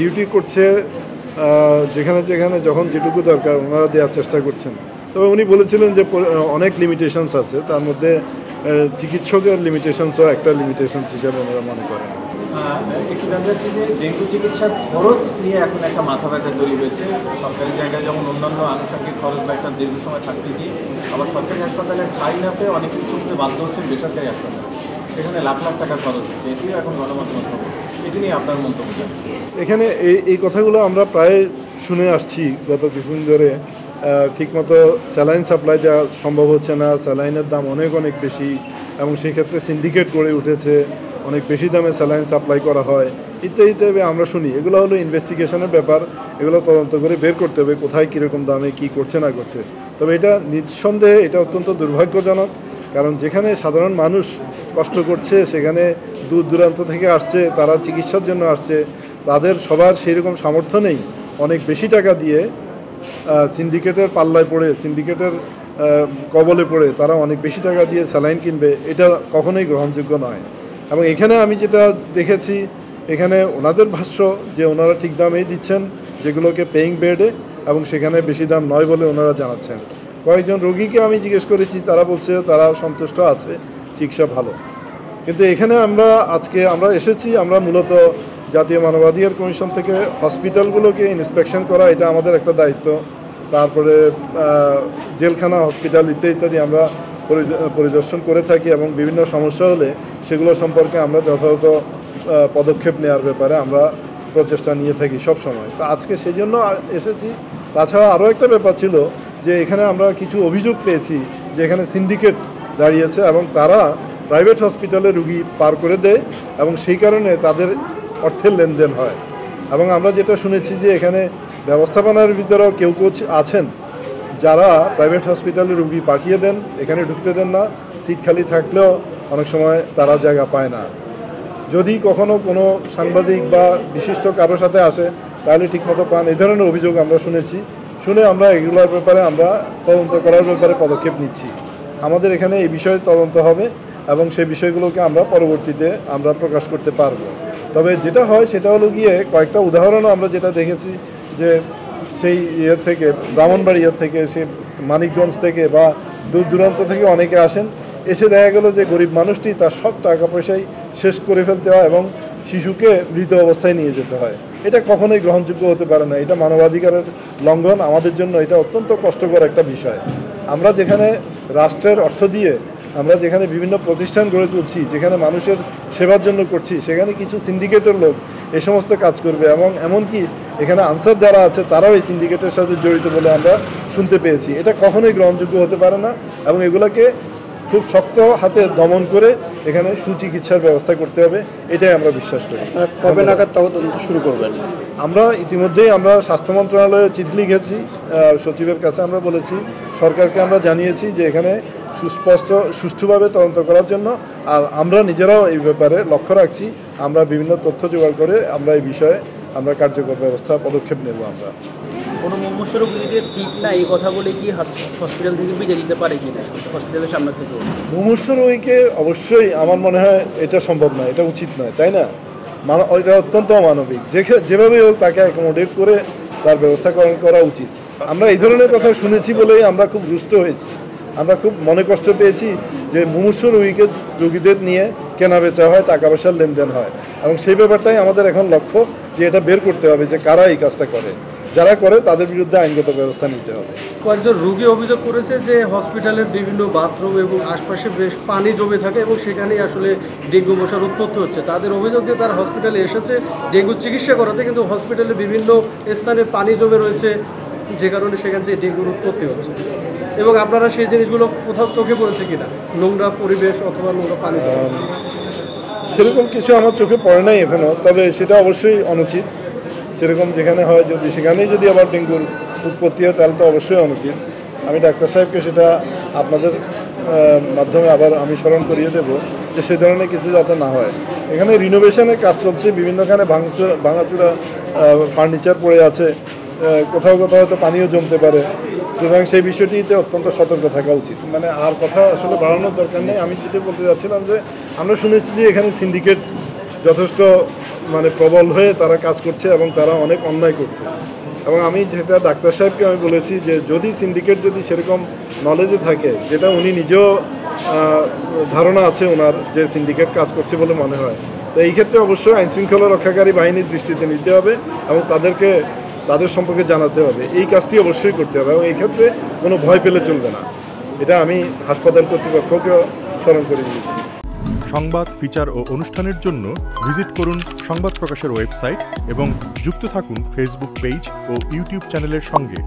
Duty করছে যেখানে যেখানে যখন যেটুকু দরকার ওনারা দেওয়ার চেষ্টা করছেন। তবে উনি বলেছিলেন যে অনেক লিমিটেশনস আছে, তার মধ্যে চিকিৎসকের লিমিটেশনসও একটা লিমিটেশনস হিসেবে ওনারা মনে করেন। একটু জানতে চাচ্ছি যে ডেঙ্গু চিকিৎসার খরচ নিয়ে এখন একটা মাথা ব্যথা তৈরি হয়েছে। সরকারি জায়গায় যেমন অন্যান্য আনুষঙ্গিক খরচ বা একটা দীর্ঘ সময় থাকতে গিয়ে আবার সরকারি হাসপাতালের সাইন আপে অনেক কিছু বাধ্য হচ্ছে বেসরকারি হাসপাতালে, সেখানে লাখ লাখ টাকা খরচ হচ্ছে। এটিও এখন গণমাধ্যমে খবর। এটি নিয়ে আপনার মন্তব্য? এখানে এই কথাগুলো আমরা প্রায় শুনে আসছি গত কিছুদিন ধরে। ঠিকমতো স্যালাইন সাপ্লাই দেওয়া সম্ভব হচ্ছে না, স্যালাইনের দাম অনেক অনেক বেশি, এবং সেই ক্ষেত্রে সিন্ডিকেট গড়ে উঠেছে, অনেক বেশি দামে স্যালাইন সাপ্লাই করা হয় ইত্যাদি ইত্যাদি আমরা শুনি। এগুলো হলো ইনভেস্টিগেশনের ব্যাপার, এগুলো তদন্ত করে বের করতে হবে কোথায় কীরকম দামে কী করছে না করছে। তবে এটা নিঃসন্দেহে এটা অত্যন্ত দুর্ভাগ্যজনক, কারণ যেখানে সাধারণ মানুষ কষ্ট করছে, সেখানে দূর দূরান্ত থেকে আসছে, তারা চিকিৎসার জন্য আসছে, তাদের সবার সেই রকম সামর্থ্য নেই অনেক বেশি টাকা দিয়ে সিন্ডিকেটের পাল্লায় পড়ে, সিন্ডিকেটের কবলে পড়ে তারা অনেক বেশি টাকা দিয়ে স্যালাইন কিনবে। এটা কখনোই গ্রহণযোগ্য নয়। এবং এখানে আমি যেটা দেখেছি, এখানে ওনাদের ভাষ্য যে ওনারা ঠিক দামেই দিচ্ছেন যেগুলোকে পেইং বেডে, এবং সেখানে বেশি দাম নয় বলে ওনারা জানাচ্ছেন। কয়েকজন রোগীকে আমি জিজ্ঞেস করেছি, তারা বলছে তারা সন্তুষ্ট আছে, চিকিৎসা ভালো। কিন্তু এখানে আমরা এসেছি, আমরা মূলত জাতীয় মানবাধিকার কমিশন থেকে হসপিটালগুলোকে ইন্সপেকশন করা, এটা আমাদের একটা দায়িত্ব। তারপরে জেলখানা, হসপিটাল ইত্যাদি ইত্যাদি আমরা পরিদর্শন করে থাকি, এবং বিভিন্ন সমস্যা হলে সেগুলো সম্পর্কে আমরা যথাযথ পদক্ষেপ নেওয়ার ব্যাপারে আমরা প্রচেষ্টা নিয়ে থাকি সব সময়। তো আজকে সেই জন্য এসেছি। তাছাড়া আরও একটা ব্যাপার ছিল যে এখানে আমরা কিছু অভিযোগ পেয়েছি যে এখানে সিন্ডিকেট দাঁড়িয়েছে এবং তারা প্রাইভেট হসপিটালে রুগী পার করে দেয়, এবং সেই কারণে তাদের অর্থের লেনদেন হয়। এবং আমরা যেটা শুনেছি যে এখানে ব্যবস্থাপনার ভিতরেও কেউ আছেন যারা প্রাইভেট হসপিটালে রুগী পাঠিয়ে দেন, এখানে ঢুকতে দেন না, সিট খালি থাকলেও অনেক সময় তারা জায়গা পায় না। যদি কখনো কোনো সাংবাদিক বা বিশিষ্ট কারোর সাথে আসে তাহলে ঠিকমতো পান, এই ধরনের অভিযোগ আমরা শুনে আমরা এগুলোর ব্যাপারে আমরা তদন্ত করার ব্যাপারে পদক্ষেপ নিচ্ছি। আমাদের এখানে এই বিষয়ে তদন্ত হবে এবং সেই বিষয়গুলোকে আমরা পরবর্তীতে আমরা প্রকাশ করতে পারবো। তবে যেটা হয় সেটা হলো গিয়ে কয়েকটা উদাহরণও আমরা যেটা দেখেছি যে সেই থেকে ব্রাহ্মণবাড়িয়া থেকে, সে মানিকগঞ্জ থেকে বা দূর দূরান্ত থেকে অনেকে আসেন, এসে দেখা গেল যে গরিব মানুষটি তার সব টাকা পয়সাই শেষ করে ফেলতে হয় এবং শিশুকে মৃত অবস্থায় নিয়ে যেতে হয়। এটা কখনোই গ্রহণযোগ্য হতে পারে না, এটা মানবাধিকারের লঙ্ঘন। আমাদের জন্য এটা অত্যন্ত কষ্টকর একটা বিষয়। আমরা যেখানে রাষ্ট্রের অর্থ দিয়ে আমরা যেখানে বিভিন্ন প্রতিষ্ঠান গড়ে তুলছি, যেখানে মানুষের সেবার জন্য করছি, সেখানে কিছু সিন্ডিকেটের লোক এই সমস্ত কাজ করবে, এবং এমনকি এখানে আনসার যারা আছে তারাও এই সিন্ডিকেটের সাথে জড়িত বলে আমরা শুনতে পেয়েছি। এটা কখনোই গ্রহণযোগ্য হতে পারে না, এবং এগুলোকে খুব শক্ত হাতে দমন করে এখানে সুচিকিৎসার ব্যবস্থা করতে হবে, এটাই আমরা বিশ্বাস করি। কবে নাগাদ তদন্ত শুরু করবেন? আমরা ইতিমধ্যেই স্বাস্থ্য মন্ত্রণালয়ে চিঠি লিখেছি, সচিবের কাছে আমরা বলেছি, সরকারকে আমরা জানিয়েছি যে এখানে সুষ্ঠুভাবে তদন্ত করার জন্য। আর আমরা নিজেরাও এই ব্যাপারে লক্ষ্য রাখছি, আমরা বিভিন্ন তথ্য জোগাড় করে আমরা এই বিষয়ে আমরা কার্যকর পদক্ষেপ নেব। আমরা কোনো মুমূর্ষু রোগীদের সিট না এই কথা বলে কি হসপিটাল থেকে বিদায় দিতে পারে কি না হসপিটালের সামনে থেকে? মুমূর্ষু রোগীকে অবশ্যই আমার মনে হয় এটা সম্ভব নয়, এটা উচিত নয়, তাই না? এটা অত্যন্ত অমানবিক। যেভাবে হোক তাকে অ্যাকোমোডেট করে তার ব্যবস্থা করা উচিত। আমরা এই ধরনের কথা শুনেছি বলেই আমরা খুব রুষ্ট হয়েছি, আমরা খুব মনে কষ্ট পেয়েছি যে মুমূর্ষু রোগীদের নিয়ে কেনা বেচা হয়, টাকা পয়সার লেনদেন হয়, এবং সেই ব্যাপারটাই আমাদের এখন লক্ষ্য যে এটা বের করতে হবে যে কারা এই কাজটা করে। যারা করে তাদের বিরুদ্ধে আইনগত ব্যবস্থা নিতে হবে। কয়েকজন রোগী অভিযোগ করেছে যে হসপিটালের বিভিন্ন বাথরুম এবং আশপাশে বেশ পানি জমে থাকে এবং সেখানেই আসলে ডেঙ্গু মশার উৎপত্তি হচ্ছে। তাদের অভিযোগ দিয়ে তারা হসপিটালে এসেছে ডেঙ্গু চিকিৎসা করাতে, কিন্তু হসপিটালে বিভিন্ন স্থানে পানি জমে রয়েছে, যে কারণে সেখান থেকে ডেঙ্গুর উৎপত্তি হচ্ছে। এবং আপনারা সেই জিনিসগুলো কোথাও চোখে পড়েছে কিনা, নোংরা পরিবেশ অথবা নোংরা পানি? সেরকম কিছু আমার চোখে পড়ে নাই এখনো, তবে সেটা অবশ্যই অনুচিত। সেরকম যেখানে হয় সেখানেই যদি আবার ডেঙ্গুর উৎপত্তি হয় তাহলে তো অবশ্যই অনুচিত। আমি ডাক্তার সাহেবকে সেটা আপনাদের মাধ্যমে আবার আমি স্মরণ করিয়ে দেব যে সে ধরনের কিছু যাতে না হয়। এখানে রিনোভেশনের কাজ চলছে, বিভিন্নখানে ভাঙাচুরা ফার্নিচার পড়ে আছে, কোথাও কোথাও হয়তো পানিও জমতে পারে, সুতরাং সেই বিষয়টিতে অত্যন্ত সতর্ক থাকা উচিত। আর কথা আসলে বাড়ানোর দরকার নেই। আমি যেটা বলতে যাচ্ছিলাম যে আমরা শুনেছি যে এখানে সিন্ডিকেট যথেষ্ট মানে প্রবল হয়ে তারা কাজ করছে এবং তারা অনেক অন্যায় করছে। এবং আমি যেটা ডাক্তার সাহেবকে আমি বলেছি যে যদি সিন্ডিকেট যদি সেরকম নলেজে থাকে, যেটা উনি নিজেও ধারণা আছে ওনার যে সিন্ডিকেট কাজ করছে বলে মনে হয়, তো এই ক্ষেত্রে অবশ্যই আইনশৃঙ্খলা রক্ষাকারী বাহিনীর দৃষ্টিতে নিতে হবে এবং তাদের সম্পর্কে জানাতে হবে। এই কাজটি অবশ্যই করতে হবে এবং এই ক্ষেত্রে কোনো ভয় পেলে চলবে না। এটা আমি হাসপাতাল কর্তৃপক্ষকে স্মরণ করে দিয়েছি। সংবাদ, ফিচার ও অনুষ্ঠানের জন্য ভিজিট করুন সংবাদ প্রকাশের ওয়েবসাইট এবং যুক্ত থাকুন ফেসবুক পেজ ও ইউটিউব চ্যানেলের সঙ্গে।